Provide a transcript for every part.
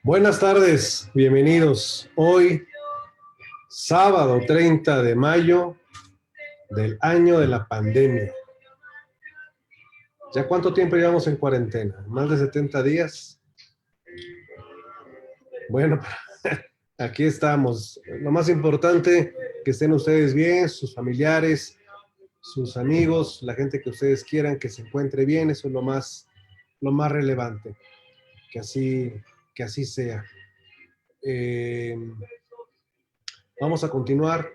Buenas tardes, bienvenidos. Hoy, sábado 30 de mayo del año de la pandemia. ¿Ya cuánto tiempo llevamos en cuarentena? ¿Más de 70 días? Bueno, aquí estamos. Lo más importante, que estén ustedes bien, sus familiares, sus amigos, la gente que ustedes quieran que se encuentre bien, eso es lo más relevante. Que así sea. Vamos a continuar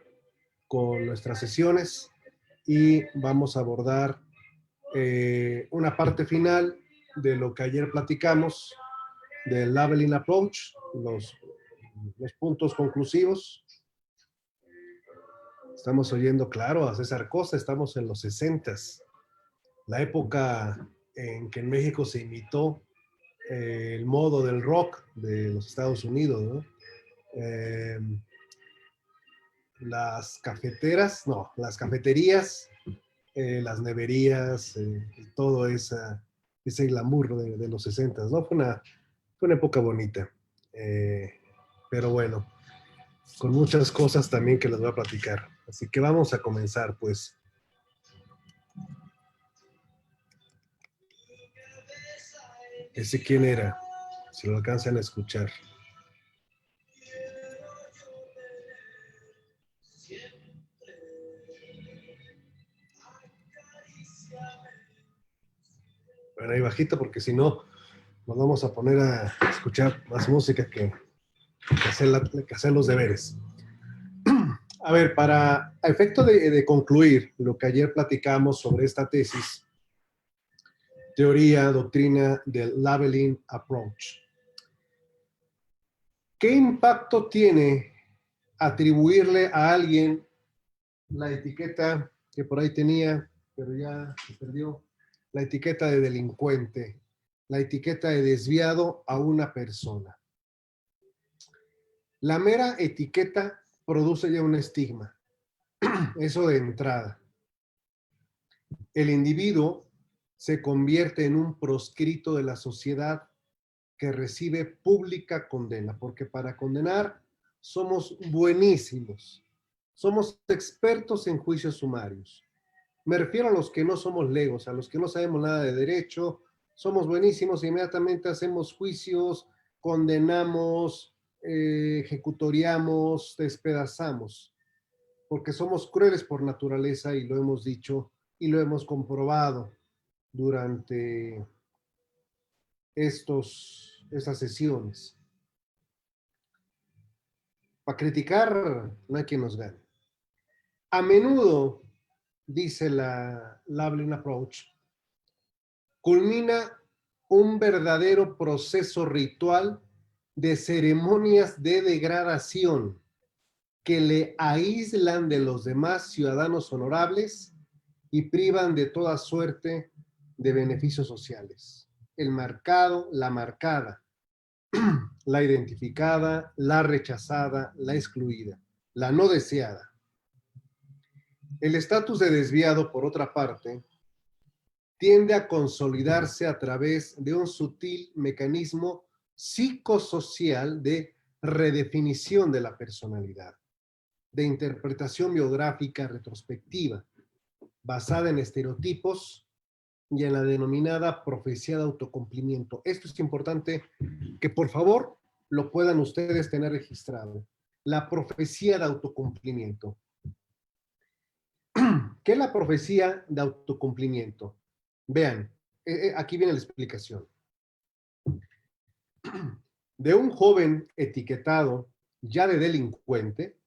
con nuestras sesiones y vamos a abordar una parte final de lo que ayer platicamos del Labeling Approach, los puntos conclusivos. Estamos oyendo, claro, a César Costa, estamos en los 60s, la época en que en México se imitó el modo del rock de los Estados Unidos, ¿no? Las cafeterías, las neverías, todo ese glamour de los 60, ¿no? Fue una época bonita. Pero bueno, con muchas cosas también que les voy a platicar. Así que vamos a comenzar, pues. ¿Ese quién era? Si lo alcanzan a escuchar. Bueno, ahí bajito, porque si no, nos vamos a poner a escuchar más música que hacer los deberes. A ver, para efecto de concluir lo que ayer platicamos sobre esta tesis, teoría, doctrina del Labeling Approach. ¿Qué impacto tiene atribuirle a alguien la etiqueta que por ahí tenía, pero ya se perdió, la etiqueta de delincuente, la etiqueta de desviado a una persona? La mera etiqueta produce ya un estigma, eso de entrada. El individuo se convierte en un proscrito de la sociedad que recibe pública condena, porque para condenar somos buenísimos, somos expertos en juicios sumarios. Me refiero a los que no somos legos, a los que no sabemos nada de derecho, somos buenísimos, inmediatamente hacemos juicios, condenamos, ejecutoriamos, despedazamos, porque somos crueles por naturaleza y lo hemos dicho y lo hemos comprobado durante estas sesiones. Para criticar no hay quien nos gane. A menudo, dice la Labeling Approach, culmina un verdadero proceso ritual de ceremonias de degradación que le aíslan de los demás ciudadanos honorables y privan de toda suerte de beneficios sociales. El marcado, la marcada, la identificada, la rechazada, la excluida, la no deseada. El estatus de desviado, por otra parte, tiende a consolidarse a través de un sutil mecanismo psicosocial de redefinición de la personalidad, de interpretación biográfica retrospectiva, basada en estereotipos y en la denominada profecía de autocumplimiento. Esto es importante que por favor lo puedan ustedes tener registrado. La profecía de autocumplimiento. ¿Qué es la profecía de autocumplimiento? Vean, aquí viene la explicación. De un joven etiquetado ya de delincuente,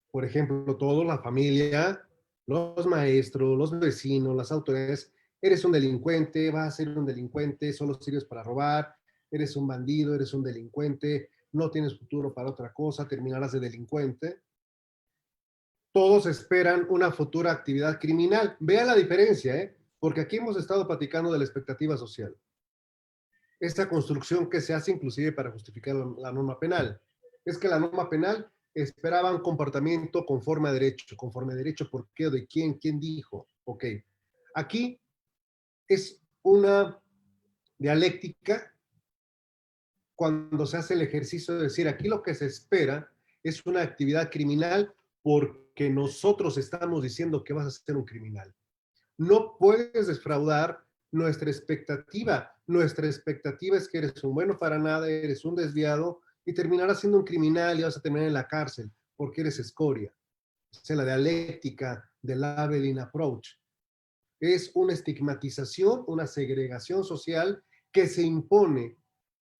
por ejemplo, toda la familia, los maestros, los vecinos, las autoridades, eres un delincuente, vas a ser un delincuente, solo sirves para robar, eres un bandido, eres un delincuente, no tienes futuro para otra cosa, terminarás de delincuente. todos esperan una futura actividad criminal. Vea la diferencia, ¿eh? Porque aquí hemos estado platicando de la expectativa social. Esta construcción que se hace inclusive para justificar la norma penal. Es que la norma penal esperaba un comportamiento conforme a derecho. Conforme a derecho, ¿por qué? ¿De quién? ¿Quién dijo? Ok. Aquí es una dialéctica cuando se hace el ejercicio de decir, aquí lo que se espera es una actividad criminal porque nosotros estamos diciendo que vas a ser un criminal. No puedes defraudar nuestra expectativa. Nuestra expectativa es que eres un bueno para nada, eres un desviado y terminarás siendo un criminal y vas a terminar en la cárcel porque eres escoria. O sea, la dialéctica del labeling approach es una estigmatización, una segregación social que se impone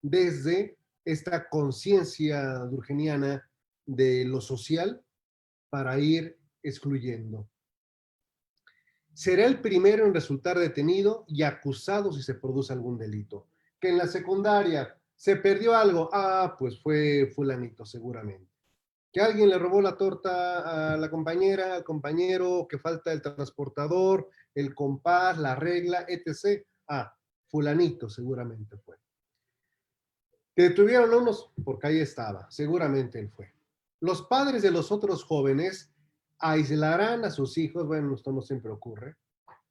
desde esta conciencia durkheimiana de lo social para ir excluyendo. Será el primero en resultar detenido y acusado si se produce algún delito. Que en la secundaria se perdió algo, pues fue fulanito seguramente. Que alguien le robó la torta a la compañera, al compañero, que falta el transportador, el compás, la regla, etc. Fulanito seguramente fue. Que detuvieron a unos porque ahí estaba, seguramente él fue. Los padres de los otros jóvenes aislarán a sus hijos, bueno, esto no siempre ocurre,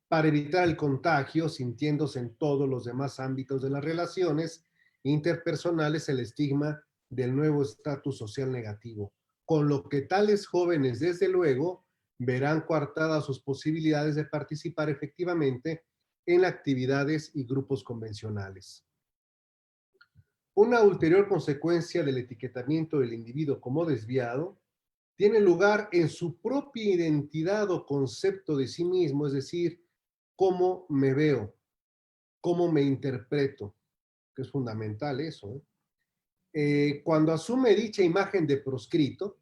para evitar el contagio, sintiéndose en todos los demás ámbitos de las relaciones interpersonales el estigma del nuevo estatus social negativo, con lo que tales jóvenes, desde luego, verán coartadas sus posibilidades de participar efectivamente en actividades y grupos convencionales. Una ulterior consecuencia del etiquetamiento del individuo como desviado tiene lugar en su propia identidad o concepto de sí mismo, es decir, cómo me veo, cómo me interpreto, que es fundamental eso. Cuando asume dicha imagen de proscrito,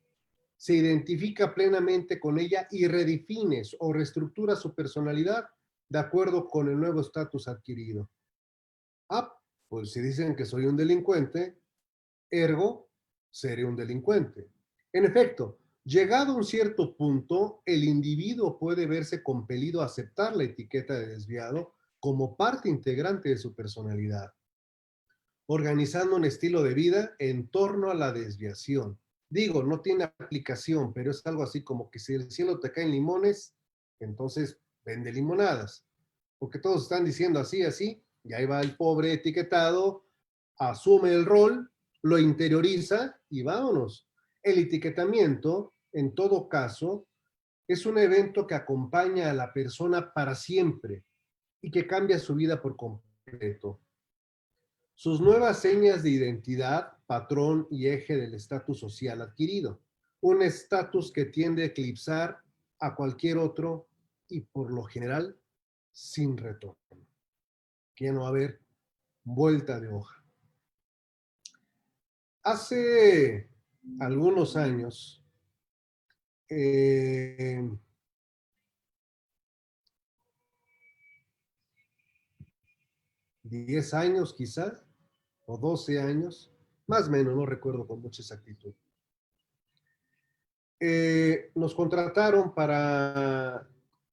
se identifica plenamente con ella y redefine o reestructura su personalidad de acuerdo con el nuevo estatus adquirido. Ah, pues si dicen que soy un delincuente, ergo, seré un delincuente. En efecto, llegado a un cierto punto, el individuo puede verse compelido a aceptar la etiqueta de desviado como parte integrante de su personalidad, organizando un estilo de vida en torno a la desviación. Digo, no tiene aplicación, pero es algo así como que si del cielo te caen limones, entonces vende limonadas, porque todos están diciendo así, así, y ahí va el pobre etiquetado, asume el rol, lo interioriza y vámonos. El etiquetamiento, en todo caso, es un evento que acompaña a la persona para siempre y que cambia su vida por completo. Sus nuevas señas de identidad, patrón y eje del estatus social adquirido. Un estatus que tiende a eclipsar a cualquier otro y por lo general sin retorno. Que no va a haber vuelta de hoja. Hace algunos años, 10 años quizá, o 12 años, más o menos, no recuerdo con mucha exactitud. Nos contrataron para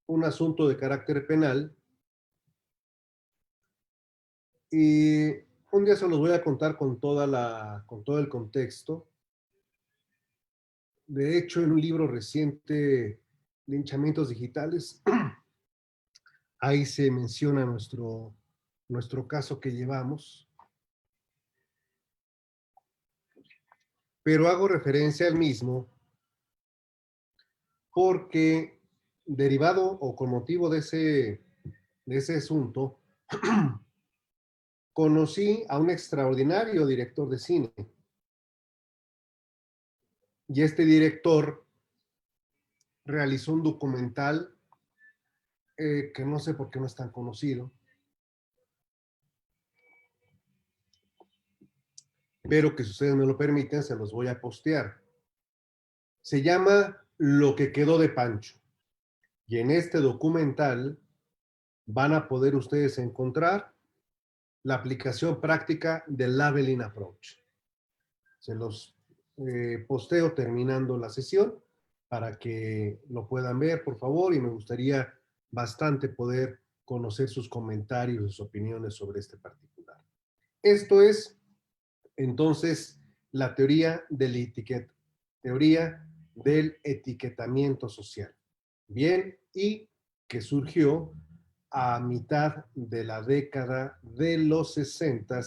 un asunto de carácter penal y un día se los voy a contar con todo el contexto. De hecho, en un libro reciente, Linchamientos Digitales, ahí se menciona nuestro caso que llevamos, pero hago referencia al mismo porque derivado o con motivo de ese asunto, conocí a un extraordinario director de cine. Y este director realizó un documental que no sé por qué no es tan conocido, pero que si ustedes me lo permiten, se los voy a postear. Se llama Lo que quedó de Pancho. Y en este documental van a poder ustedes encontrar la aplicación práctica del Labeling Approach. Se los posteo terminando la sesión para que lo puedan ver, por favor, y me gustaría bastante poder conocer sus comentarios, sus opiniones sobre este particular. Esto es, entonces, la teoría del etiquetamiento social. Bien, y que surgió a mitad de la década de los 60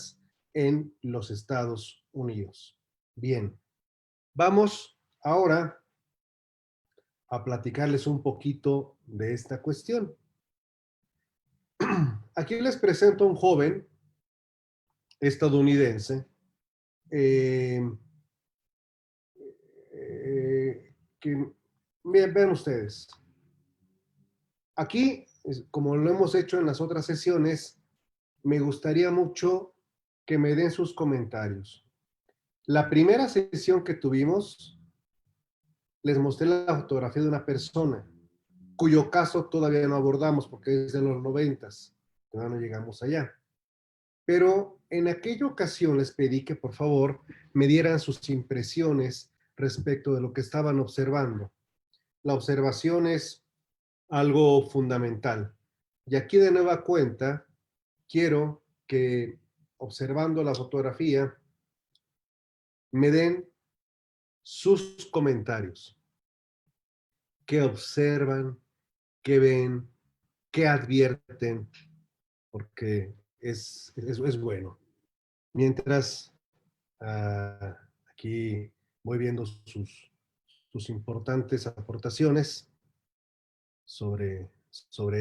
en los Estados Unidos. Bien, vamos ahora a platicarles un poquito de esta cuestión. Aquí les presento a un joven estadounidense eh, que, vean ustedes, aquí, como lo hemos hecho en las otras sesiones, me gustaría mucho que me den sus comentarios. La primera sesión que tuvimos, les mostré la fotografía de una persona, cuyo caso todavía no abordamos porque es de los 90, todavía no llegamos allá. Pero en aquella ocasión les pedí que por favor me dieran sus impresiones respecto de lo que estaban observando. La observación es algo fundamental. Y aquí de nueva cuenta, quiero que observando la fotografía, me den sus comentarios. ¿Qué observan? ¿Qué ven? ¿Qué advierten? Porque es bueno. Mientras aquí voy viendo sus importantes aportaciones sobre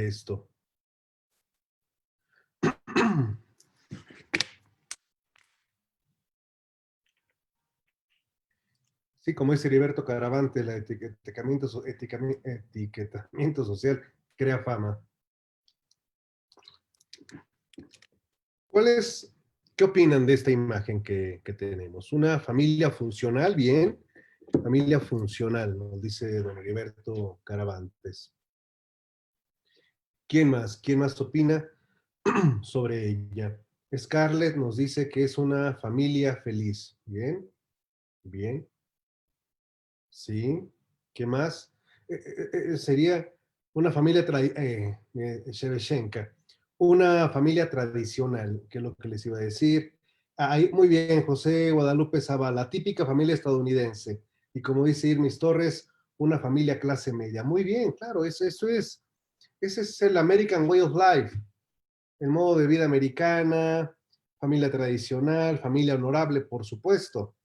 esto. Sí, como dice Heriberto Caravante, el etiquetamiento social crea fama. ¿Qué opinan de esta imagen que tenemos? Una familia funcional, bien, familia funcional, nos dice don Heriberto Caravantes. ¿Quién más? ¿Quién más opina sobre ella? Scarlett nos dice que es una familia feliz. Bien, bien, sí. ¿Qué más? Sería una familia, Shevchenka, una familia tradicional, que es lo que les iba a decir. Ahí, muy bien, José Guadalupe Zavala, la típica familia estadounidense. Y como dice Irmis Torres, una familia clase media. Muy bien, claro, ese es el American Way of Life, el modo de vida americana, familia tradicional, familia honorable, por supuesto.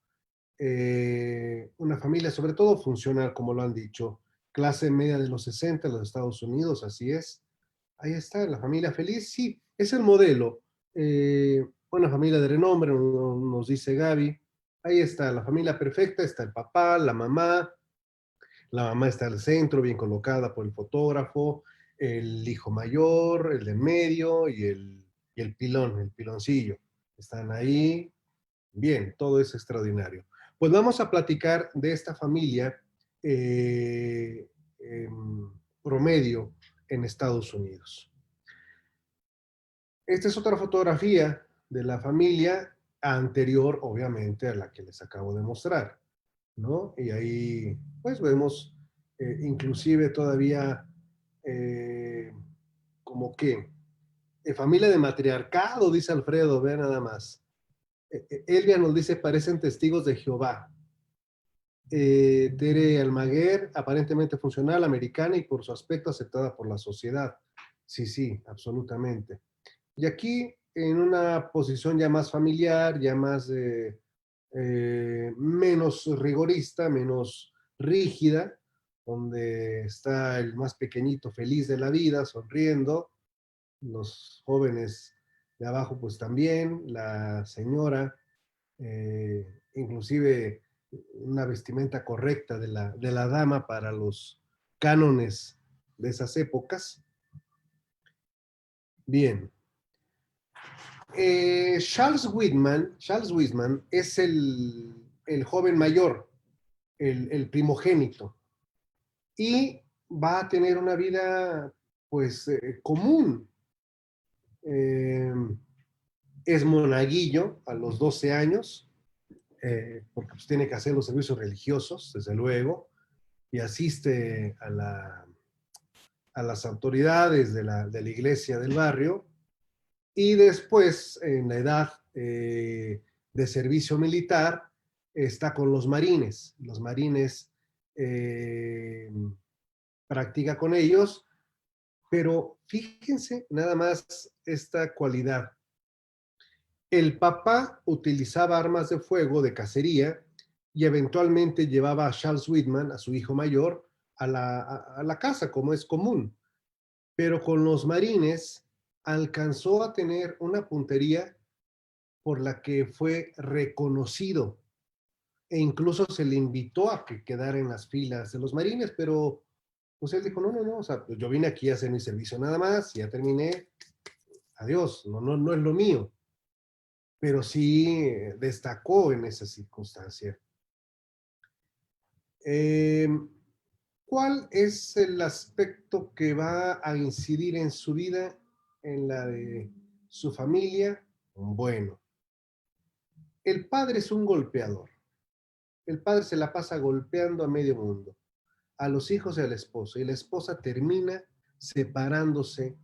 Una familia sobre todo funcional, como lo han dicho, clase media de los 60 en los Estados Unidos, así es. Ahí está, la familia feliz, sí, es el modelo. Una familia de renombre, nos dice Gaby. Ahí está, la familia perfecta, está el papá, la mamá está al centro, bien colocada por el fotógrafo, el hijo mayor, el de medio y el pilón, el piloncillo. Están ahí, bien, todo es extraordinario. Pues vamos a platicar de esta familia promedio en Estados Unidos. Esta es otra fotografía de la familia anterior, obviamente, a la que les acabo de mostrar, ¿no? Y ahí, pues vemos, inclusive todavía, eh, como que, familia de matriarcado, dice Alfredo, ve nada más. Elvia nos dice, parecen testigos de Jehová. Tere Almaguer, aparentemente funcional, americana y por su aspecto aceptada por la sociedad. Sí, sí, absolutamente. Y aquí, en una posición ya más familiar, ya más menos rigorista, menos rígida, donde está el más pequeñito feliz de la vida, sonriendo, los jóvenes de abajo pues también, la señora, inclusive una vestimenta correcta de la dama para los cánones de esas épocas. Bien. Charles Whitman es el joven mayor, el primogénito, y va a tener una vida pues común. Eh, es monaguillo a los 12 años, porque pues, tiene que hacer los servicios religiosos, desde luego. y asiste a las autoridades de la iglesia del barrio, y después, en la edad de servicio militar, está con los marines. Los marines eh, practica con ellos, pero fíjense nada más esta cualidad. El papá utilizaba armas de fuego de cacería y eventualmente llevaba a Charles Whitman, a su hijo mayor, a la casa, como es común. Pero con los marines alcanzó a tener una puntería por la que fue reconocido e incluso se le invitó a que quedara en las filas de los marines, pero pues él dijo, no, no, no, o sea, pues yo vine aquí a hacer mi servicio nada más, ya terminé, adiós, no, no, no es lo mío, pero sí destacó en esa circunstancia. Eh, ¿Cuál es el aspecto que va a incidir en su vida, en la de su familia? Bueno, el padre es un golpeador. El padre se la pasa golpeando a medio mundo, a los hijos y a la esposa, y la esposa termina separándose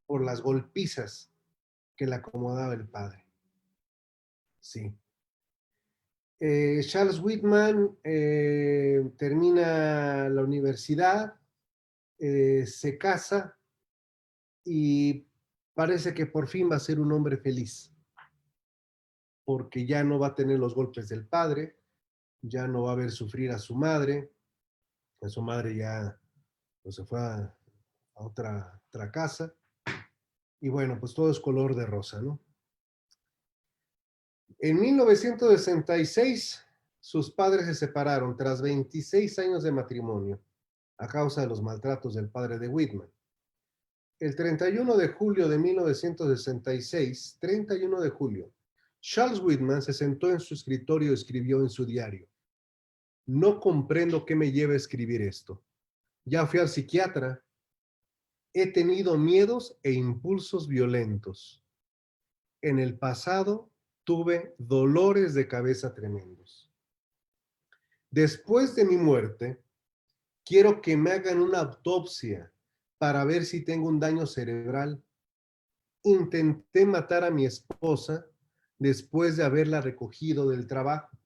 por las golpizas que le acomodaba el padre. Sí. Charles Whitman termina la universidad, se casa y parece que por fin va a ser un hombre feliz, porque ya no va a tener los golpes del padre, ya no va a ver sufrir a su madre ya pues, se fue a otra casa, y bueno, pues todo es color de rosa, ¿no? En 1966, sus padres se separaron tras 26 años de matrimonio a causa de los maltratos del padre de Whitman. El 31 de julio de 1966, 31 de julio, Charles Whitman se sentó en su escritorio y escribió en su diario: no comprendo qué me lleva a escribir esto. Ya fui al psiquiatra. He tenido miedos e impulsos violentos. En el pasado tuve dolores de cabeza tremendos. Después de mi muerte, quiero que me hagan una autopsia para ver si tengo un daño cerebral. Intenté matar a mi esposa después de haberla recogido del trabajo.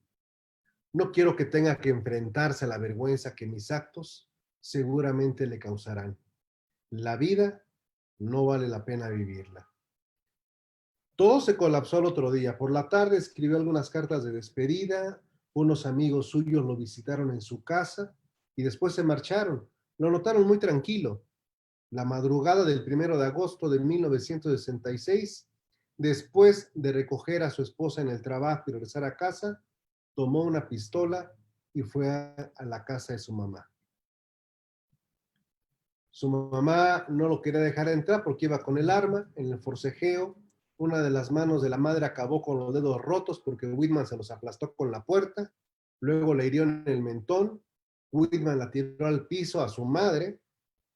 No quiero que tenga que enfrentarse a la vergüenza que mis actos seguramente le causarán. La vida no vale la pena vivirla. Todo se colapsó el otro día. Por la tarde escribió algunas cartas de despedida, unos amigos suyos lo visitaron en su casa y después se marcharon. Lo notaron muy tranquilo. La madrugada del 1 de agosto de 1966, después de recoger a su esposa en el trabajo y regresar a casa, tomó una pistola y fue a la casa de su mamá. Su mamá no lo quería dejar entrar porque iba con el arma. En el forcejeo, una de las manos de la madre acabó con los dedos rotos porque Whitman se los aplastó con la puerta. Luego le hirió en el mentón. Whitman la tiró al piso a su madre.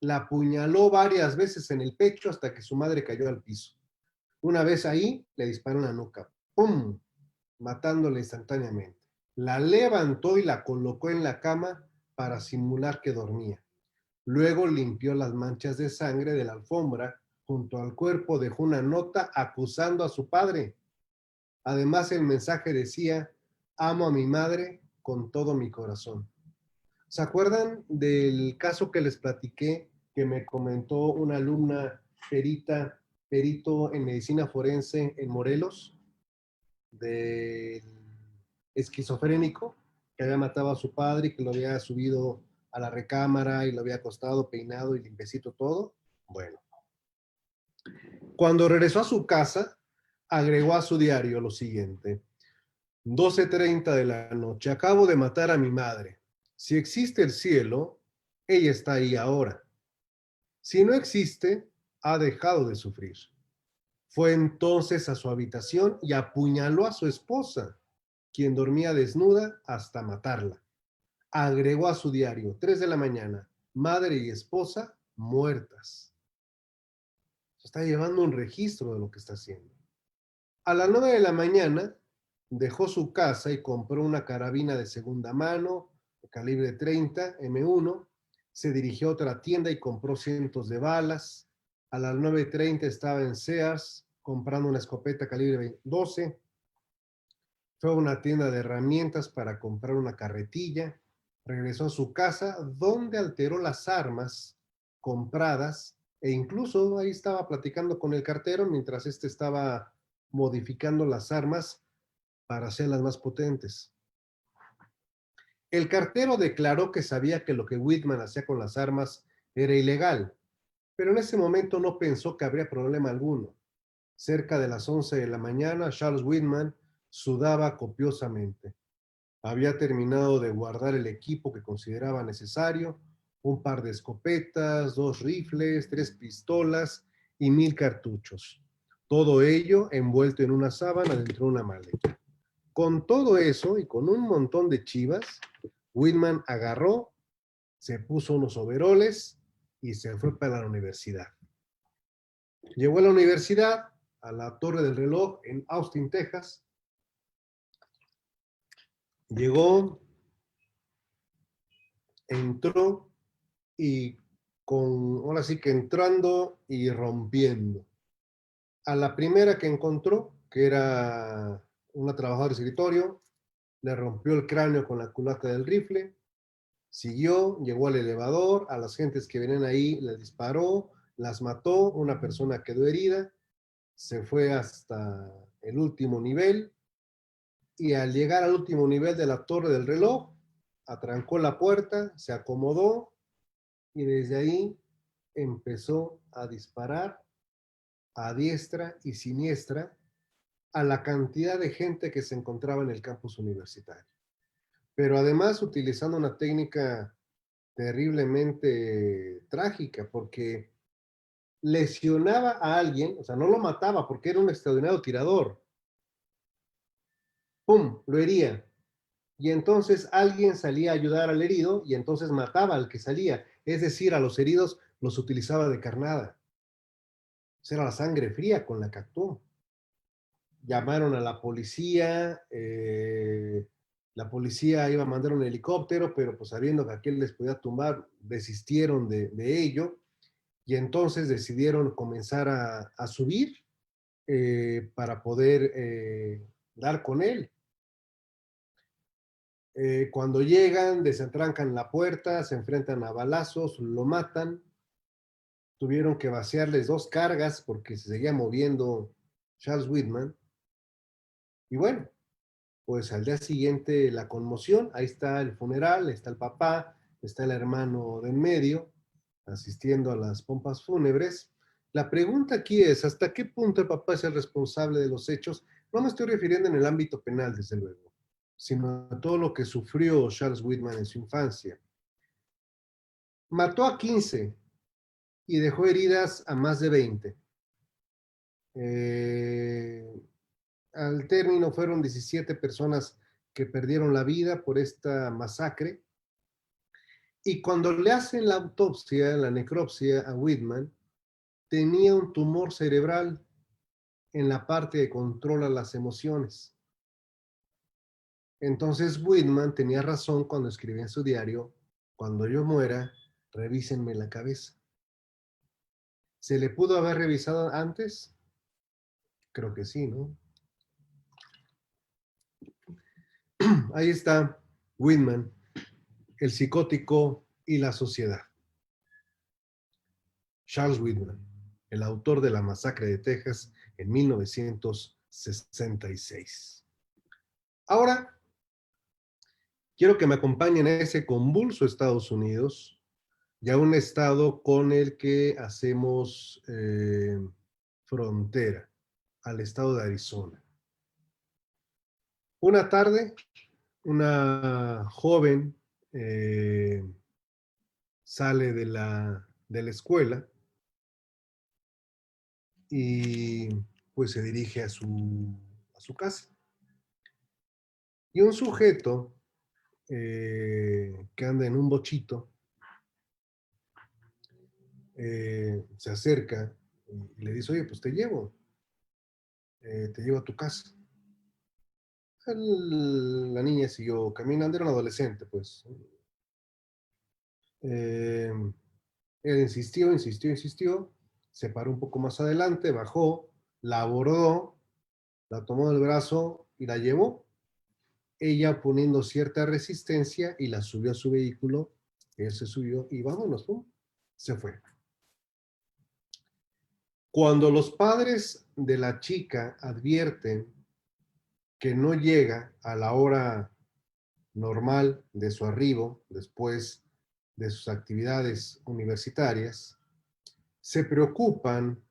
La apuñaló varias veces en el pecho hasta que su madre cayó al piso. Una vez ahí, le disparó en la nuca. ¡Pum! Matándola instantáneamente. La levantó y la colocó en la cama para simular que dormía. Luego limpió las manchas de sangre de la alfombra. Junto al cuerpo dejó una nota acusando a su padre. Además, el mensaje decía: amo a mi madre con todo mi corazón. ¿Se acuerdan del caso que les platiqué que me comentó una alumna perito en medicina forense en Morelos, del esquizofrénico que había matado a su padre y que lo había subido a la recámara y lo había acostado, peinado y limpiecito todo? Bueno, cuando regresó a su casa, agregó a su diario lo siguiente: 12:30 de la noche, acabo de matar a mi madre. Si existe el cielo, ella está ahí ahora. Si no existe, ha dejado de sufrir. Fue entonces a su habitación y apuñaló a su esposa, quien dormía desnuda, hasta matarla. Agregó a su diario: 3 de la mañana, madre y esposa muertas. Se está llevando un registro de lo que está haciendo. A las 9 de la mañana dejó su casa y compró una carabina de segunda mano, calibre 30, M1, se dirigió a otra tienda y compró cientos de balas. A las 9:30 estaba en Sears comprando una escopeta calibre 12. Fue a una tienda de herramientas para comprar una carretilla. Regresó a su casa donde alteró las armas compradas e incluso ahí estaba platicando con el cartero mientras este estaba modificando las armas para hacerlas más potentes. El cartero declaró que sabía que lo que Whitman hacía con las armas era ilegal, pero en ese momento no pensó que habría problema alguno. Cerca de las 11 de la mañana, Charles Whitman sudaba copiosamente. Había terminado de guardar el equipo que consideraba necesario, un par de escopetas, 2 rifles, 3 pistolas y 1000 cartuchos. Todo ello envuelto en una sábana dentro de una maleta. Con todo eso y con un montón de chivas, Whitman agarró, se puso unos overoles y se fue para la universidad. Llegó a la universidad, a la Torre del Reloj en Austin, Texas. Llegó, entró y ahora sí que entrando y rompiendo. A la primera que encontró, que era una trabajadora de escritorio, le rompió el cráneo con la culata del rifle, siguió, llegó al elevador, a las gentes que venían ahí les disparó, las mató, una persona quedó herida, se fue hasta el último nivel y al llegar al último nivel de la Torre del Reloj, atrancó la puerta, se acomodó y desde ahí empezó a disparar a diestra y siniestra a la cantidad de gente que se encontraba en el campus universitario. Pero además utilizando una técnica terriblemente trágica, porque lesionaba a alguien, o sea, no lo mataba porque era un extraordinario tirador. ¡Pum! Lo hería. Y entonces alguien salía a ayudar al herido y entonces mataba al que salía. Es decir, a los heridos los utilizaba de carnada. Esa era la sangre fría con la que actuó. Llamaron a la policía iba a mandar un helicóptero, pero pues sabiendo que aquel les podía tumbar, desistieron de ello y entonces decidieron comenzar a subir para poder dar con él. Cuando llegan, desentrancan la puerta, se enfrentan a balazos, lo matan. Tuvieron que vaciarles 2 cargas porque se seguía moviendo Charles Whitman. Y bueno, pues al día siguiente la conmoción, ahí está el funeral, está el papá, está el hermano de en medio, asistiendo a las pompas fúnebres. La pregunta aquí es, ¿hasta qué punto el papá es el responsable de los hechos? No me estoy refiriendo en el ámbito penal, desde luego, sino a todo lo que sufrió Charles Whitman en su infancia. Mató a 15 y dejó heridas a más de 20. Al término fueron 17 personas que perdieron la vida por esta masacre. Y cuando le hacen la autopsia, la necropsia a Whitman, tenía un tumor cerebral en la parte que controla las emociones. Entonces Whitman tenía razón cuando escribía en su diario, cuando yo muera, revísenme la cabeza. ¿Se le pudo haber revisado antes? Creo que sí, ¿no? Ahí está Whitman, el psicótico y la sociedad. Charles Whitman, el autor de la masacre de Texas en 1966. Ahora, quiero que me acompañen a ese convulso Estados Unidos, ya un estado con el que hacemos frontera, al estado de Arizona. Una tarde, una joven sale de la escuela y pues se dirige a su casa. Y un sujeto que anda en un bochito se acerca y le dice, oye, pues te llevo a tu casa. La niña siguió caminando, era un adolescente, pues. Eh, Él insistió, insistió, insistió, se paró un poco más adelante, bajó, la abordó, la tomó del brazo y la llevó. Ella poniendo cierta resistencia y la subió a su vehículo. Él se subió y vámonos, pum, se fue. Cuando los padres de la chica advierten que no llega a la hora normal de su arribo después de sus actividades universitarias, se preocupan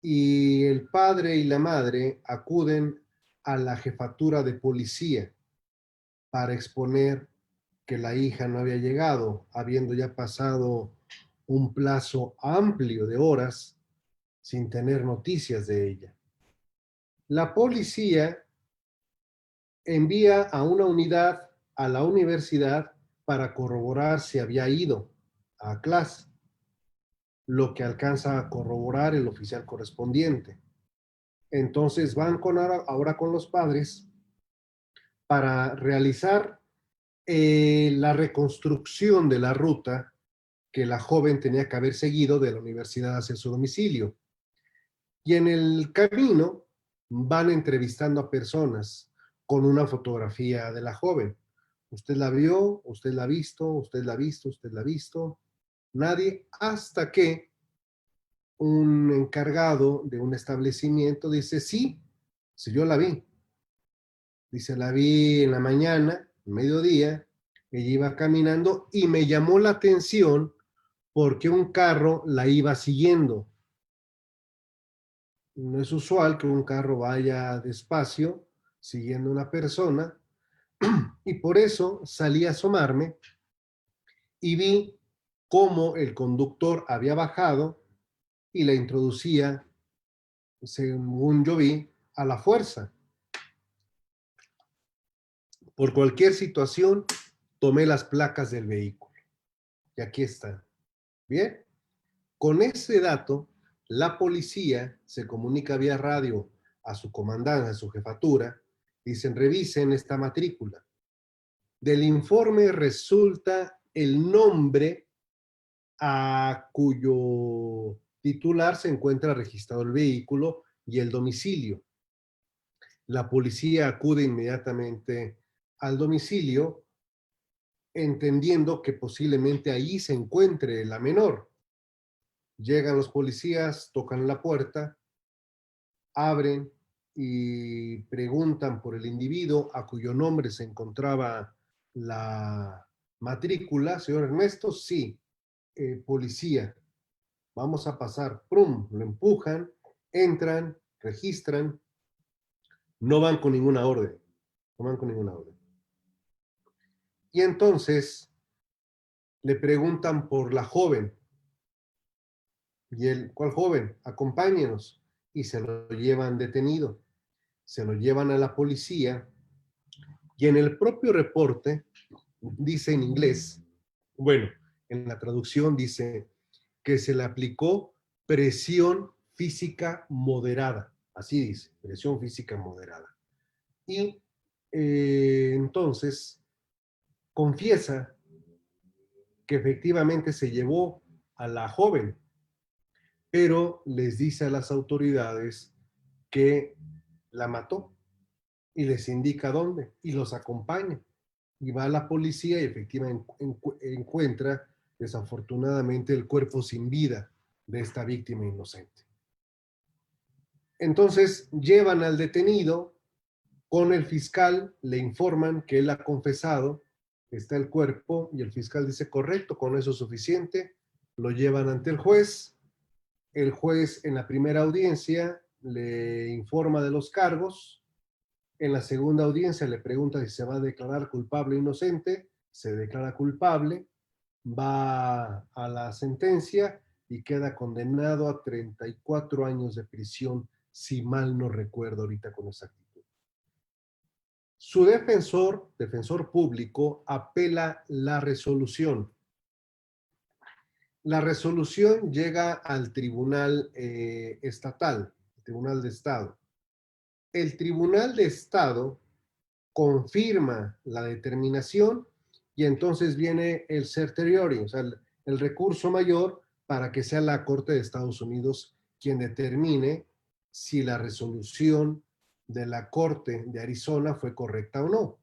y el padre y la madre acuden a la jefatura de policía para exponer que la hija no había llegado, habiendo ya pasado un plazo amplio de horas sin tener noticias de ella. La policía envía a una unidad a la universidad para corroborar si había ido a clase, lo que alcanza a corroborar el oficial correspondiente. Entonces van ahora con los padres para realizar la reconstrucción de la ruta que la joven tenía que haber seguido de la universidad hacia su domicilio. Y en el camino van entrevistando a personas con una fotografía de la joven. ¿Usted la vio? ¿Usted la ha visto? ¿Usted la ha visto? ¿Usted la ha visto? Nadie, hasta que un encargado de un establecimiento dice, sí, sí, yo la vi. Dice, la vi en la mañana, mediodía, ella iba caminando y me llamó la atención porque un carro la iba siguiendo. No es usual que un carro vaya despacio siguiendo a una persona y por eso salí a asomarme y vi cómo el conductor había bajado y la introducía, según yo vi, a la fuerza. Por cualquier situación, tomé las placas del vehículo. Y aquí están. Bien, con ese dato, la policía se comunica vía radio a su comandante, a su jefatura, dicen, revisen esta matrícula. Del informe resulta el nombre a cuyo titular se encuentra registrado el vehículo y el domicilio. La policía acude inmediatamente al domicilio, entendiendo que posiblemente ahí se encuentre la menor. Llegan los policías, tocan la puerta, abren y preguntan por el individuo a cuyo nombre se encontraba la matrícula. Señor Ernesto, sí, policía, vamos a pasar, prum, lo empujan, entran, registran, no van con ninguna orden, no van con ninguna orden. Y entonces le preguntan por la joven, y él, ¿cuál joven? Acompáñenos, y se lo llevan detenido, se lo llevan a la policía, y en el propio reporte dice en inglés, bueno, en la traducción dice que se le aplicó presión física moderada, así dice, presión física moderada. Y entonces confiesa que efectivamente se llevó a la joven, pero les dice a las autoridades que la mató y les indica dónde y los acompaña. Y va a la policía y efectivamente encuentra desafortunadamente el cuerpo sin vida de esta víctima inocente. Entonces llevan al detenido con el fiscal, le informan que él ha confesado, está el cuerpo y el fiscal dice correcto, con eso es suficiente, lo llevan ante el juez en la primera audiencia le informa de los cargos, en la segunda audiencia le pregunta si se va a declarar culpable o inocente, se declara culpable, va a la sentencia y queda condenado a 34 años de prisión, si mal no recuerdo ahorita con exactitud. Su defensor público, apela la resolución. La resolución llega al tribunal estatal, el tribunal de Estado. El tribunal de Estado confirma la determinación y entonces viene el certiorari, o sea, el recurso mayor para que sea la Corte de Estados Unidos quien determine si la resolución de la Corte de Arizona fue correcta o no.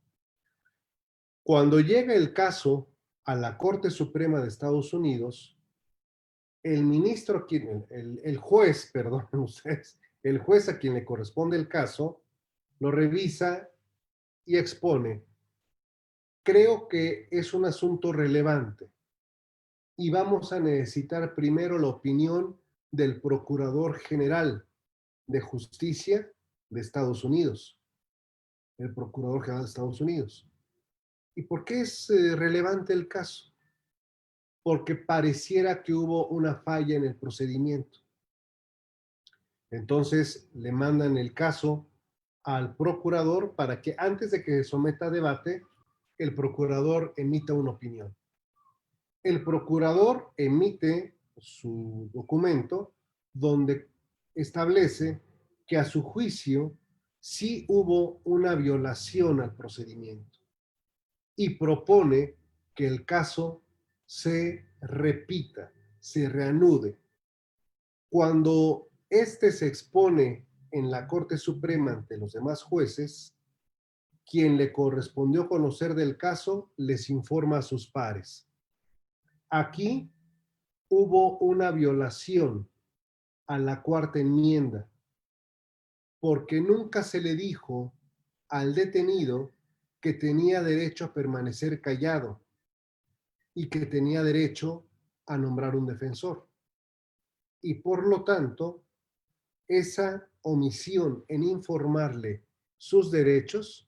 Cuando llega el caso a la Corte Suprema de Estados Unidos, el ministro, el juez, perdón, ustedes, el juez a quien le corresponde el caso, lo revisa y expone: creo que es un asunto relevante y vamos a necesitar primero la opinión del Procurador General de Justicia de Estados Unidos, el Procurador General de Estados Unidos. ¿Y por qué es relevante el caso? Porque pareciera que hubo una falla en el procedimiento. Entonces le mandan el caso al procurador para que antes de que se someta a debate, el procurador emita una opinión. El procurador emite su documento donde establece que a su juicio sí hubo una violación al procedimiento y propone que el caso se repita, se reanude. Cuando este se expone en la Corte Suprema ante los demás jueces, quien le correspondió conocer del caso les informa a sus pares. Aquí hubo una violación a la cuarta enmienda, porque nunca se le dijo al detenido que tenía derecho a permanecer callado y que tenía derecho a nombrar un defensor. Y por lo tanto, esa omisión en informarle sus derechos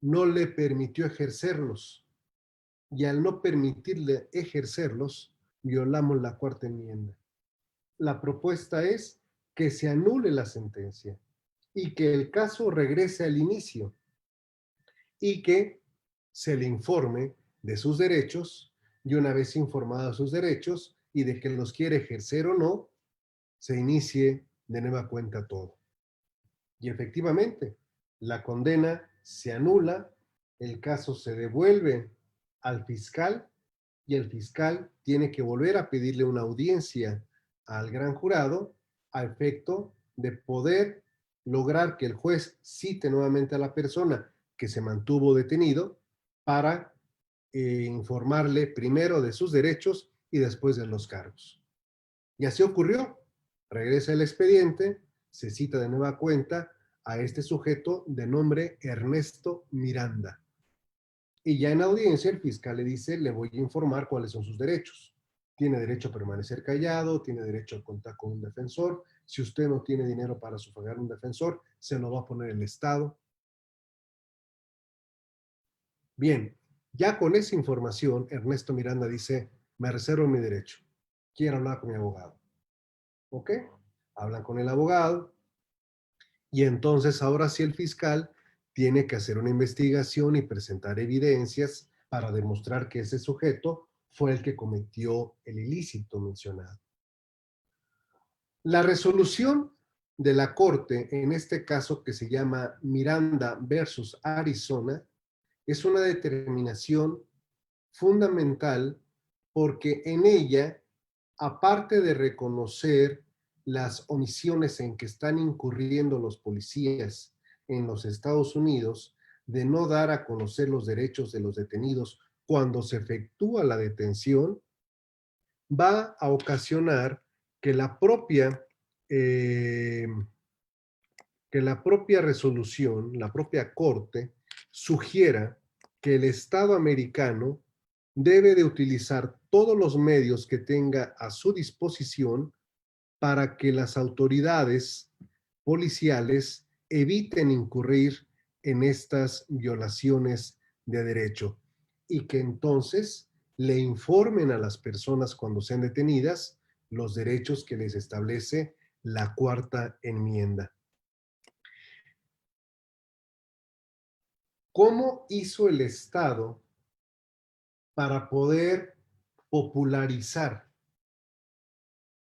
no le permitió ejercerlos. Y al no permitirle ejercerlos, violamos la cuarta enmienda. La propuesta es que se anule la sentencia y que el caso regrese al inicio y que se le informe de sus derechos y una vez informado de sus derechos y de que los quiere ejercer o no, se inicie de nueva cuenta todo. Y efectivamente, la condena se anula, el caso se devuelve al fiscal y el fiscal tiene que volver a pedirle una audiencia al gran jurado a efecto de poder lograr que el juez cite nuevamente a la persona que se mantuvo detenido para informarle primero de sus derechos y después de los cargos. Y así ocurrió. Regresa el expediente, se cita de nueva cuenta a este sujeto de nombre Ernesto Miranda. Y ya en audiencia el fiscal le dice: le voy a informar cuáles son sus derechos. Tiene derecho a permanecer callado, tiene derecho a contar con un defensor. Si usted no tiene dinero para sufragar un defensor, se lo va a poner el Estado. Bien, ya con esa información, Ernesto Miranda dice: me reservo mi derecho. Quiero hablar con mi abogado. ¿Ok? Hablan con el abogado y entonces ahora sí el fiscal tiene que hacer una investigación y presentar evidencias para demostrar que ese sujeto fue el que cometió el ilícito mencionado. La resolución de la Corte, en este caso que se llama Miranda versus Arizona, es una determinación fundamental porque en ella, aparte de reconocer las omisiones en que están incurriendo los policías en los Estados Unidos, de no dar a conocer los derechos de los detenidos cuando se efectúa la detención, va a ocasionar que eh, que la propia resolución, la propia corte, sugiera que el Estado americano debe de utilizar todos los medios que tenga a su disposición para que las autoridades policiales eviten incurrir en estas violaciones de derecho y que entonces le informen a las personas cuando sean detenidas los derechos que les establece la cuarta enmienda. ¿Cómo hizo el Estado para poder popularizar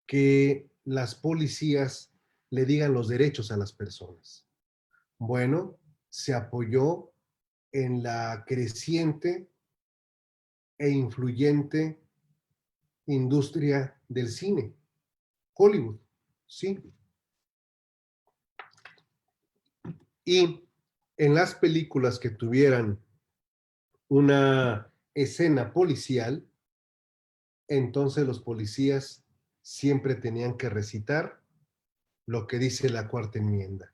que las policías le digan los derechos a las personas? Bueno, se apoyó en la creciente e influyente industria del cine, Hollywood, ¿sí? Y en las películas que tuvieran una escena policial, entonces los policías siempre tenían que recitar lo que dice la cuarta enmienda.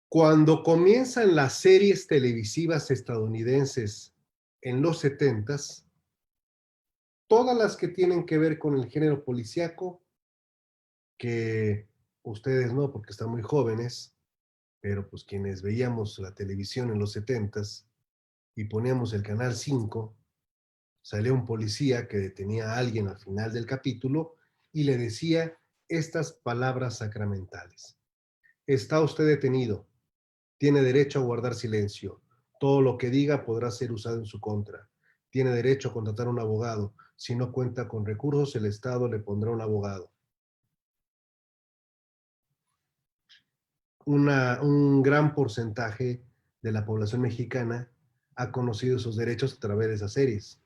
Cuando comienzan las series televisivas estadounidenses en los 70s, todas las que tienen que ver con el género policíaco, que ustedes no, porque están muy jóvenes, pero pues quienes veíamos la televisión en los 70s y poníamos el canal 5, salía un policía que detenía a alguien al final del capítulo y le decía estas palabras sacramentales. Está usted detenido, tiene derecho a guardar silencio. Todo lo que diga podrá ser usado en su contra. Tiene derecho a contratar un abogado. Si no cuenta con recursos, el Estado le pondrá un abogado. Un gran porcentaje de la población mexicana ha conocido esos derechos a través de esas series,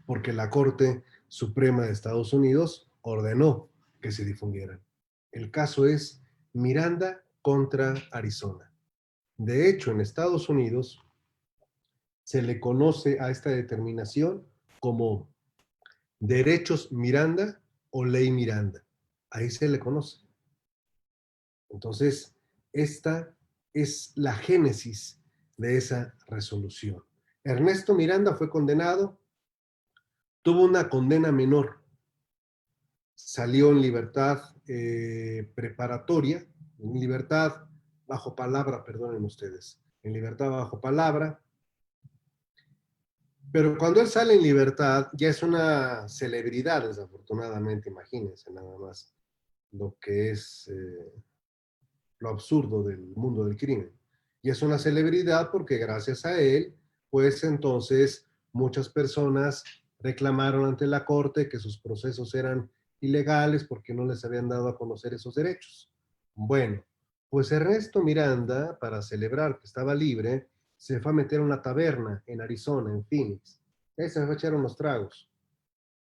porque la Corte Suprema de Estados Unidos ordenó que se difundieran. El caso es Miranda contra Arizona. De hecho, en Estados Unidos se le conoce a esta determinación como derechos Miranda o ley Miranda. Ahí se le conoce. Entonces, esta es la génesis de esa resolución. Ernesto Miranda fue condenado, tuvo una condena menor, salió en libertad preparatoria, en libertad bajo palabra, perdonen ustedes, en libertad bajo palabra, pero cuando él sale en libertad ya es una celebridad, desafortunadamente, imagínense nada más lo que es lo absurdo del mundo del crimen. Y es una celebridad porque gracias a él, pues entonces muchas personas reclamaron ante la corte que sus procesos eran ilegales porque no les habían dado a conocer esos derechos. Bueno, pues Ernesto Miranda, para celebrar que estaba libre, se fue a meter a una taberna en Arizona, en Phoenix. Ahí se fue a echar unos tragos.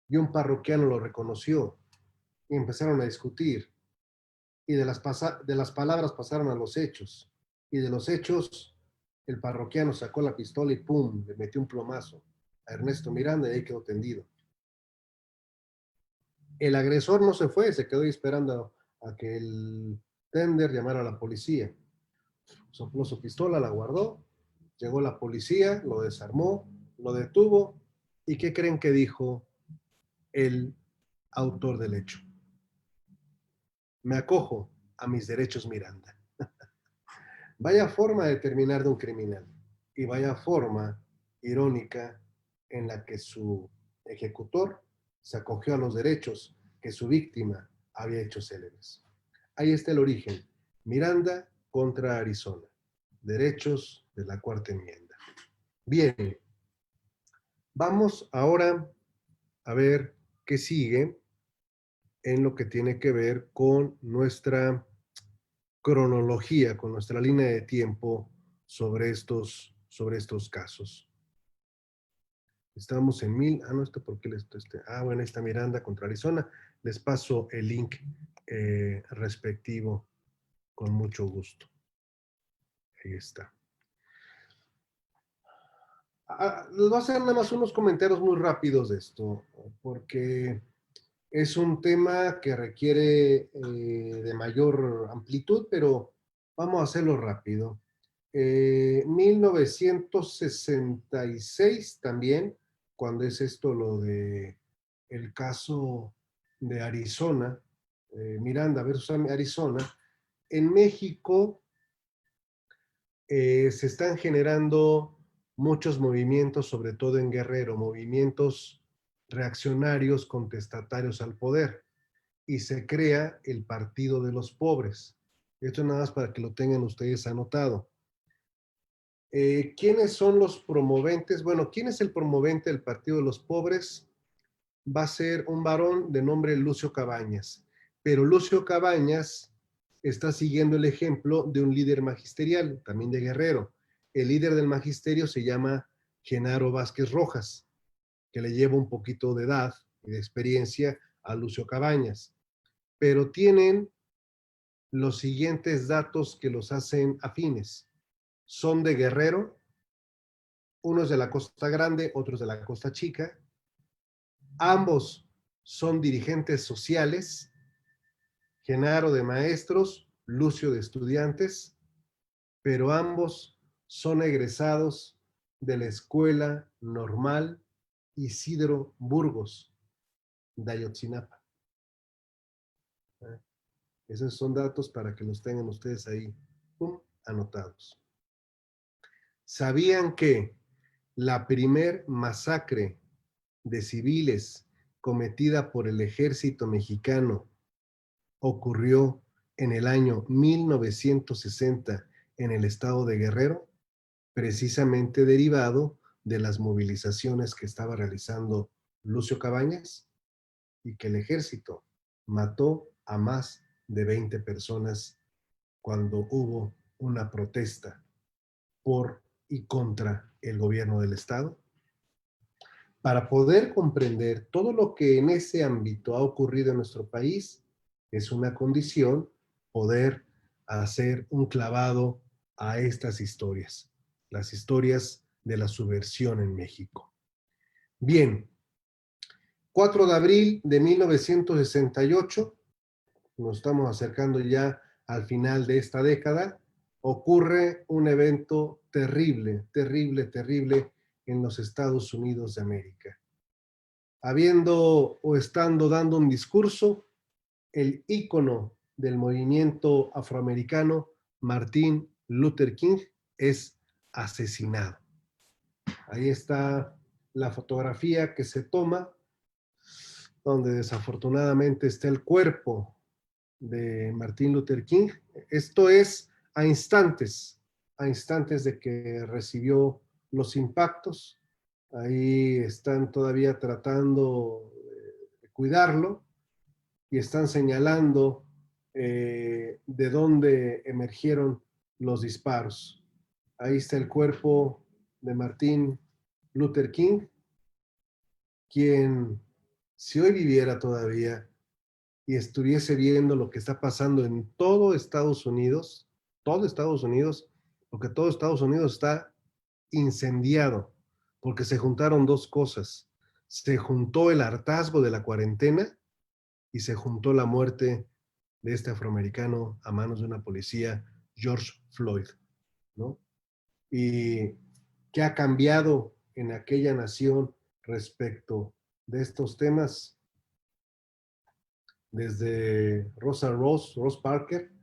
Y un parroquiano lo reconoció y empezaron a discutir y de las palabras pasaron a los hechos. Y de los hechos, el parroquiano sacó la pistola y ¡pum! Le metió un plomazo a Ernesto Miranda y ahí quedó tendido. El agresor no se fue, se quedó ahí esperando a que el tender llamara a la policía. Sopló su pistola, la guardó, llegó la policía, lo desarmó, lo detuvo. ¿Y qué creen que dijo el autor del hecho? Me acojo a mis derechos Miranda. Vaya forma de terminar de un criminal y vaya forma irónica en la que su ejecutor se acogió a los derechos que su víctima había hecho célebres. Ahí está el origen. Miranda contra Arizona. Derechos de la cuarta enmienda. Bien, vamos ahora a ver qué sigue en lo que tiene que ver con nuestra cronología, con nuestra línea de tiempo sobre estos casos. Estamos en no, esto porque bueno, está Miranda contra Arizona. Les paso el link respectivo con mucho gusto. Ahí está. Les voy a hacer nada más unos comentarios muy rápidos de esto, porque es un tema que requiere de mayor amplitud, pero vamos a hacerlo rápido. 1966 también, cuando es esto lo de el caso de Arizona, Miranda versus Arizona, en México se están generando muchos movimientos, sobre todo en Guerrero, movimientos reaccionarios contestatarios al poder, y se crea el Partido de los Pobres. Esto nada más para que lo tengan ustedes anotado. ¿Quiénes son los promoventes? Bueno, ¿quién es el promovente del Partido de los Pobres? Va a ser un varón de nombre Lucio Cabañas, pero Lucio Cabañas está siguiendo el ejemplo de un líder magisterial, también de Guerrero. el líder del magisterio se llama Genaro Vázquez Rojas, que le lleva un poquito de edad y de experiencia a Lucio Cabañas, pero tienen los siguientes datos que los hacen afines. Son de Guerrero, unos de la Costa Grande, otros de la Costa Chica. Ambos son dirigentes sociales, Genaro de maestros, Lucio de estudiantes, pero ambos son egresados de la Escuela Normal Isidro Burgos de Ayotzinapa. Esos son datos para que los tengan ustedes ahí anotados. ¿Sabían que la primer masacre de civiles cometida por el ejército mexicano ocurrió en el año 1960 en el estado de Guerrero, precisamente derivado de las movilizaciones que estaba realizando Lucio Cabañas, y que el ejército mató a más de 20 personas cuando hubo una protesta por y contra el gobierno del estado? Para poder comprender todo lo que en ese ámbito ha ocurrido en nuestro país, es una condición poder hacer un clavado a estas historias, las historias de la subversión en México. Bien, 4 de abril de 1968, nos estamos acercando ya al final de esta década, ocurre un evento terrible, terrible, terrible en los Estados Unidos de América. Habiendo o estando dando un discurso, el ícono del movimiento afroamericano, Martin Luther King, es asesinado. Ahí está la fotografía que se toma, donde desafortunadamente está el cuerpo de Martin Luther King. Esto es a instantes de que recibió los impactos. Ahí están todavía tratando de cuidarlo y están señalando de dónde emergieron los disparos. Ahí está el cuerpo de Martin Luther King, quien, si hoy viviera todavía y estuviese viendo lo que está pasando en todo Estados Unidos, porque todo Estados Unidos está incendiado, porque se juntaron dos cosas. Se juntó el hartazgo de la cuarentena y se juntó la muerte de este afroamericano a manos de una policía, George Floyd, ¿no? Y qué ha cambiado en aquella nación respecto de estos temas, desde Rosa Parker,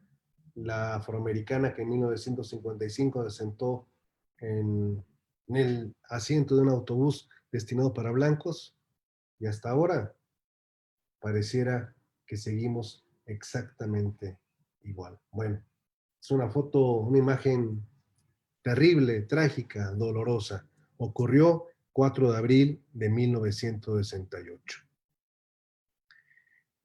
la afroamericana que en 1955 se sentó en el asiento de un autobús destinado para blancos, y hasta ahora pareciera que seguimos exactamente igual. Bueno, es una foto, una imagen terrible, trágica, dolorosa. Ocurrió 4 de abril de 1968.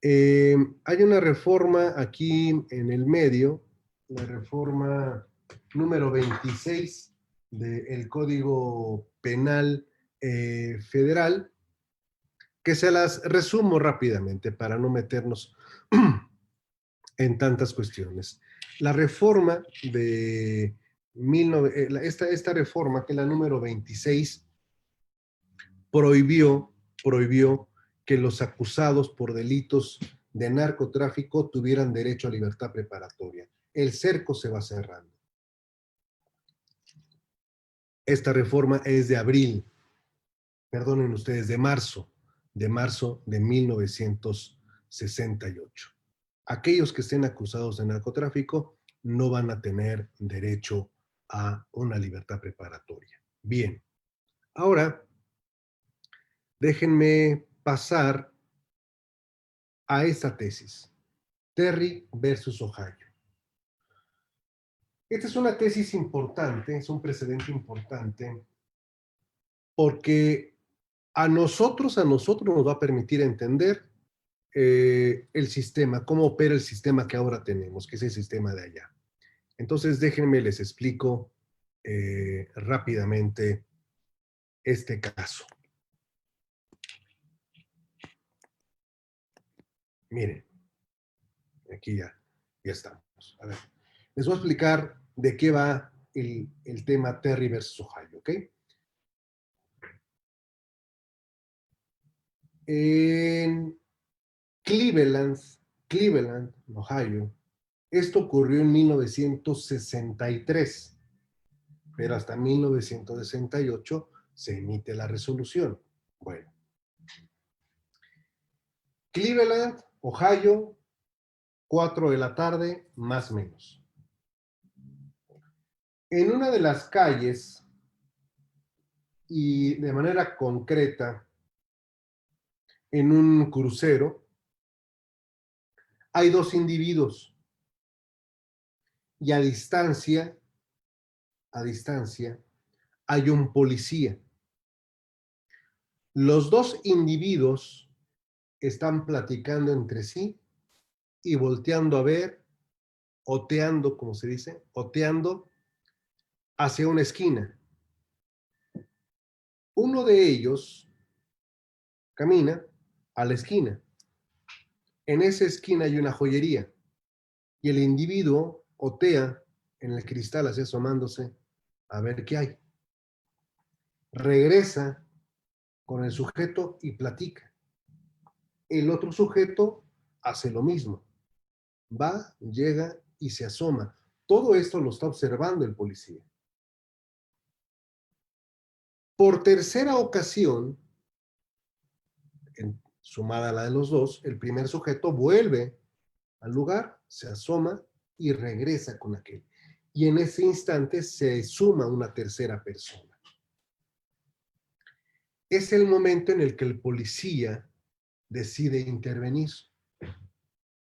Hay una reforma aquí en el medio, la reforma número 26 del Código Penal Federal, que se las resumo rápidamente para no meternos en tantas cuestiones. La reforma de esta reforma, que es la número 26, prohibió que los acusados por delitos de narcotráfico tuvieran derecho a libertad preparatoria. El cerco se va cerrando. Esta reforma es de abril, perdonen ustedes, de marzo de 1968. Aquellos que estén acusados de narcotráfico no van a tener derecho a una libertad preparatoria. Bien, ahora déjenme pasar a esta tesis, Terry versus Ohio. Esta es una tesis importante, es un precedente importante, porque a nosotros nos va a permitir entender el sistema, cómo opera el sistema que ahora tenemos, que es el sistema de allá. Entonces, déjenme les explico rápidamente este caso. Miren, aquí ya estamos. A ver, les voy a explicar de qué va el tema Terry versus Ohio, ¿ok? En Cleveland, Ohio, esto ocurrió en 1963, pero hasta 1968 se emite la resolución. Bueno, Cleveland, Ohio, 4 de la tarde, más o menos. En una de las calles, y de manera concreta, en un crucero, hay dos individuos y a distancia, hay un policía. Los dos individuos están platicando entre sí y volteando a ver, oteando, como se dice, oteando hacia una esquina. Uno de ellos camina a la esquina. En esa esquina hay una joyería y el individuo otea en el cristal así asomándose a ver qué hay. Regresa con el sujeto y platica. El otro sujeto hace lo mismo. Va, llega y se asoma. Todo esto lo está observando el policía. Por tercera ocasión, sumada a la de los dos, el primer sujeto vuelve al lugar, se asoma y regresa con aquel. Y en ese instante se suma una tercera persona. Es el momento en el que el policía decide intervenir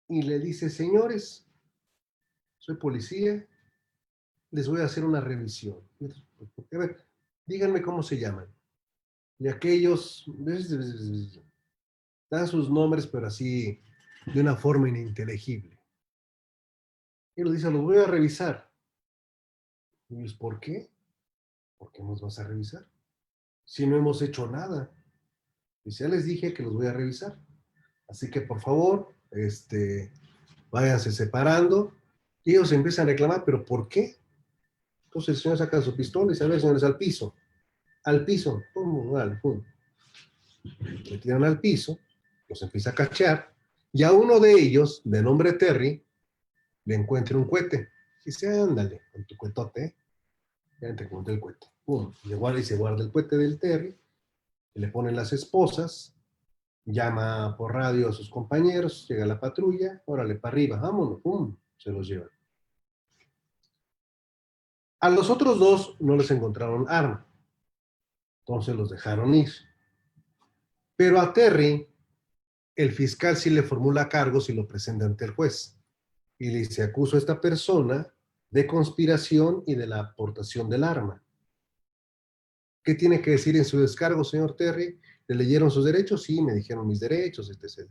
y le dice, señores, soy policía, les voy a hacer una revisión. A ver, díganme cómo se llaman. Y aquellos dan sus nombres, pero así de una forma ininteligible. Y lo dice, los voy a revisar. Y dices, ¿por qué? ¿Por qué nos vas a revisar? Si no hemos hecho nada. Dice, ya les dije que los voy a revisar. Así que por favor, váyanse separando. Y ellos empiezan a reclamar, ¿pero por qué? Entonces el señor saca su pistola y dice, a ver, señores, al piso. Al piso. Pum, vale, pum. Le tiran al piso, los empieza a cachear, y a uno de ellos, de nombre Terry, le encuentra un cohete. Y dice, ándale, con tu cuetote, ya te encontré el cohete. Pum, y se guarda el cohete del Terry, le ponen las esposas, llama por radio a sus compañeros, llega la patrulla, órale, para arriba, vámonos, pum, se los llevan. A los otros dos no les encontraron arma, entonces los dejaron ir. Pero a Terry, el fiscal sí le formula cargos y lo presenta ante el juez. Y le dice, acuso a esta persona de conspiración y de la aportación del arma. ¿Qué tiene que decir en su descargo, señor Terry? ¿Le leyeron sus derechos? Sí, me dijeron mis derechos, etc.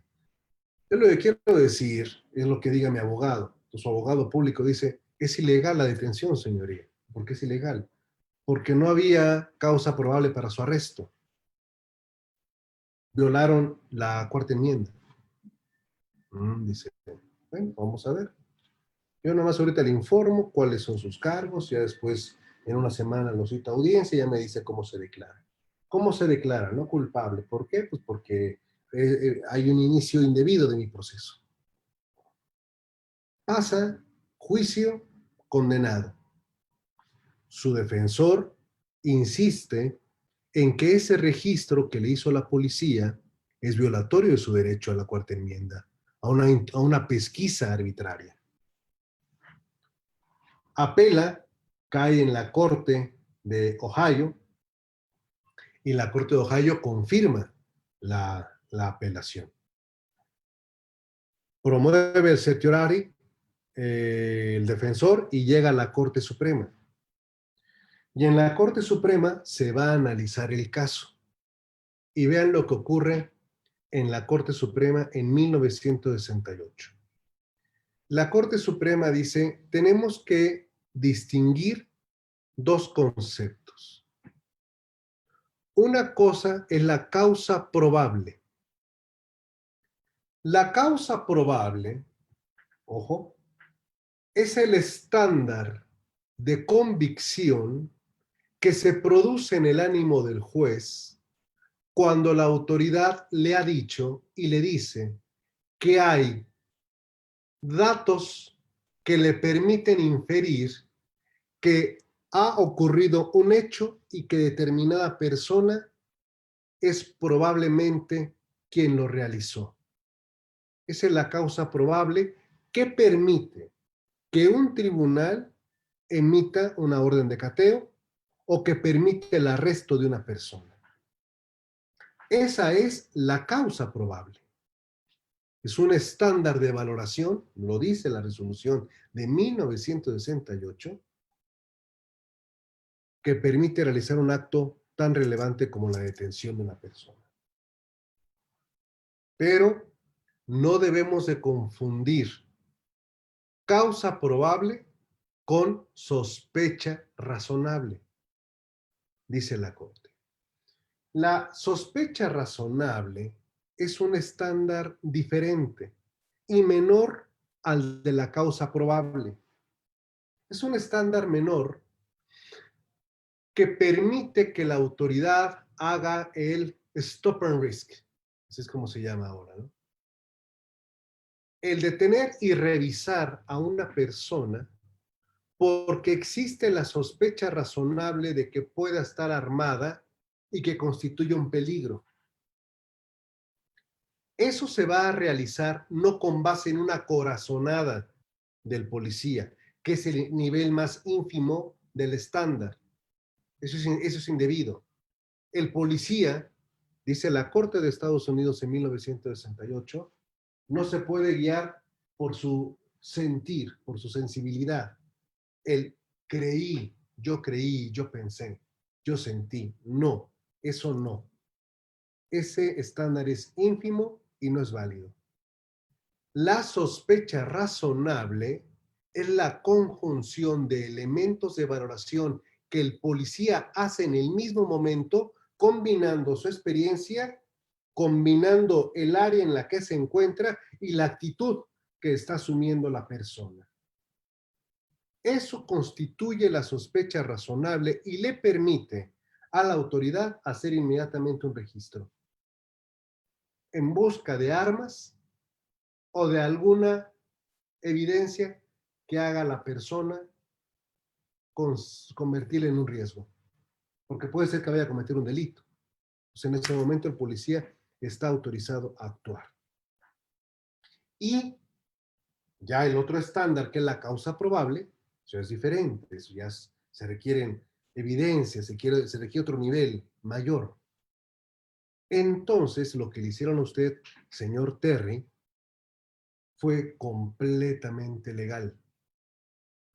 Yo lo que quiero decir es lo que diga mi abogado. Su abogado público dice, es ilegal la detención, señoría. ¿Por qué es ilegal? Porque no había causa probable para su arresto. Violaron la cuarta enmienda. Dice, bueno, vamos a ver. Yo nomás ahorita le informo cuáles son sus cargos, ya después en una semana lo cita a audiencia y ya me dice cómo se declara. ¿Cómo se declara? No culpable. ¿Por qué? Pues porque hay un inicio indebido de mi proceso. Pasa, juicio, condenado. Su defensor insiste en que ese registro que le hizo la policía es violatorio de su derecho a la cuarta enmienda, a una pesquisa arbitraria. Apela, cae en la Corte de Ohio y la Corte de Ohio confirma la apelación. Promueve el certiorari, el defensor, y llega a la Corte Suprema. Y en la Corte Suprema se va a analizar el caso. Y vean lo que ocurre en la Corte Suprema en 1968. La Corte Suprema dice, tenemos que distinguir dos conceptos. Una cosa es la causa probable. La causa probable, ojo, es el estándar de convicción que se produce en el ánimo del juez cuando la autoridad le ha dicho y le dice que hay datos que le permiten inferir que ha ocurrido un hecho y que determinada persona es probablemente quien lo realizó. Esa es la causa probable que permite que un tribunal emita una orden de cateo o que permite el arresto de una persona. Esa es la causa probable. Es un estándar de valoración, lo dice la resolución de 1968, que permite realizar un acto tan relevante como la detención de una persona. Pero no debemos de confundir causa probable con sospecha razonable, dice la Corte. La sospecha razonable es un estándar diferente y menor al de la causa probable. Es un estándar menor que permite que la autoridad haga el stop and risk. Así es como se llama ahora, ¿no? El detener y revisar a una persona porque existe la sospecha razonable de que pueda estar armada y que constituye un peligro. Eso se va a realizar no con base en una corazonada del policía, que es el nivel más ínfimo del estándar. Eso es indebido. El policía, dice la Corte de Estados Unidos en 1968, no se puede guiar por su sentir, por su sensibilidad. El creí, yo pensé, yo sentí. No, eso no. Ese estándar es ínfimo y no es válido. La sospecha razonable es la conjunción de elementos de valoración que el policía hace en el mismo momento, combinando su experiencia, combinando el área en la que se encuentra y la actitud que está asumiendo la persona. Eso constituye la sospecha razonable y le permite a la autoridad hacer inmediatamente un registro en busca de armas o de alguna evidencia que haga a la persona convertirla en un riesgo, porque puede ser que vaya a cometer un delito. Pues en ese momento el policía está autorizado a actuar. Y ya el otro estándar, que es la causa probable, eso es diferente, eso ya se requieren evidencias, se requiere otro nivel mayor. Entonces, lo que le hicieron a usted, señor Terry, fue completamente legal,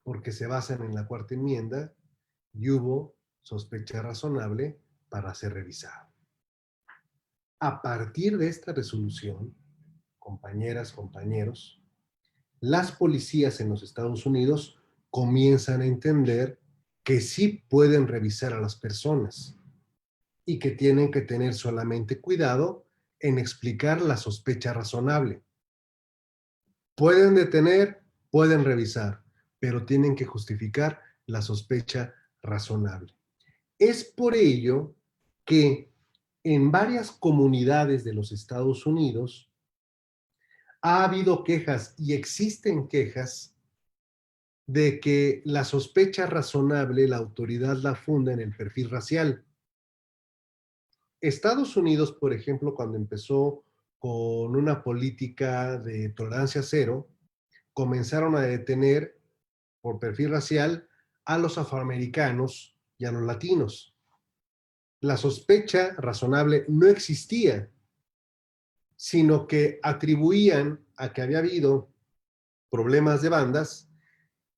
porque se basan en la cuarta enmienda y hubo sospecha razonable para ser revisado. A partir de esta resolución, compañeras, compañeros, las policías en los Estados Unidos comienzan a entender que sí pueden revisar a las personas y que tienen que tener solamente cuidado en explicar la sospecha razonable. Pueden detener, pueden revisar, pero tienen que justificar la sospecha razonable. Es por ello que en varias comunidades de los Estados Unidos ha habido quejas y existen quejas de que la sospecha razonable la autoridad la funda en el perfil racial. Estados Unidos, por ejemplo, cuando empezó con una política de tolerancia cero, comenzaron a detener por perfil racial a los afroamericanos y a los latinos. La sospecha razonable no existía, sino que atribuían a que había habido problemas de bandas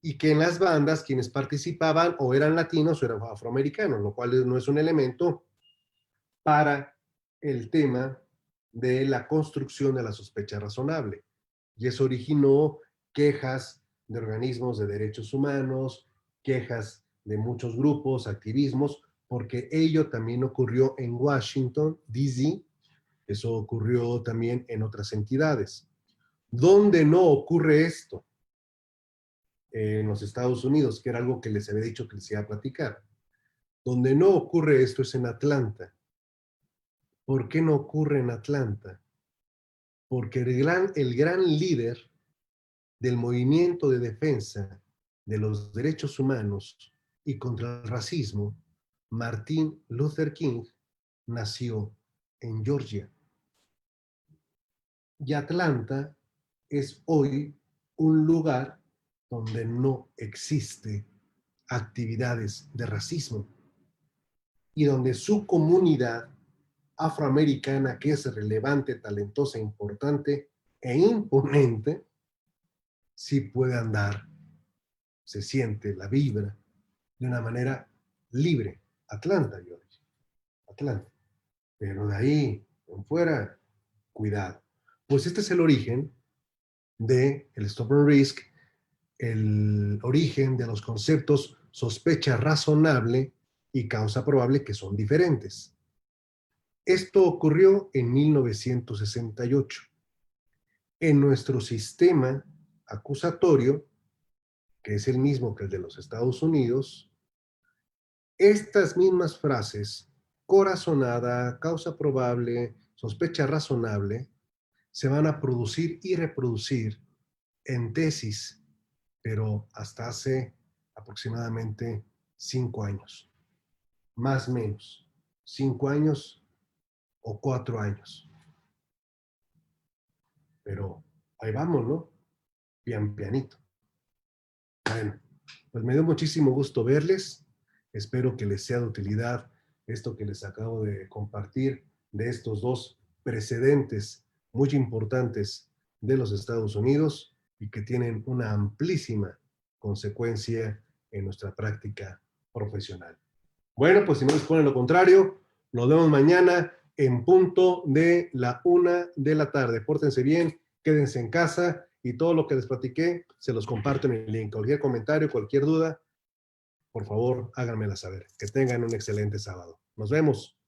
y que en las bandas quienes participaban o eran latinos o eran afroamericanos, lo cual no es un elemento para el tema de la construcción de la sospecha razonable. Y eso originó quejas de organismos de derechos humanos, quejas de muchos grupos, activismos, porque ello también ocurrió en Washington, D.C., eso ocurrió también en otras entidades. ¿Dónde no ocurre esto? En los Estados Unidos, que era algo que les había dicho que les iba a platicar. Donde no ocurre esto es en Atlanta. ¿Por qué no ocurre en Atlanta? Porque el gran líder del movimiento de defensa de los derechos humanos y contra el racismo, Martin Luther King, nació en Georgia. Y Atlanta es hoy un lugar donde no existe actividades de racismo y donde su comunidad afroamericana, que es relevante, talentosa, importante e imponente, sí puede andar, se siente la vibra de una manera libre. Atlanta, Georgia, Atlanta. Pero de ahí en fuera, cuidado. Pues este es el origen del Stop and Risk, el origen de los conceptos sospecha razonable y causa probable, que son diferentes. Esto ocurrió en 1968. En nuestro sistema acusatorio, que es el mismo que el de los Estados Unidos, estas mismas frases, corazonada, causa probable, sospecha razonable, se van a producir y reproducir en tesis, pero hasta hace aproximadamente 5 años, más o menos, 5 años o 4 años. Pero ahí vamos, ¿no? Pian pianito. Bueno, pues me dio muchísimo gusto verles. Espero que les sea de utilidad esto que les acabo de compartir de estos dos precedentes muy importantes de los Estados Unidos y que tienen una amplísima consecuencia en nuestra práctica profesional. Bueno, pues si no les ponen lo contrario, nos vemos mañana en punto de la 1 de la tarde. Pórtense bien, quédense en casa y todo lo que les platiqué se los comparto en el link. Cualquier comentario, cualquier duda, por favor, háganmela saber. Que tengan un excelente sábado. Nos vemos.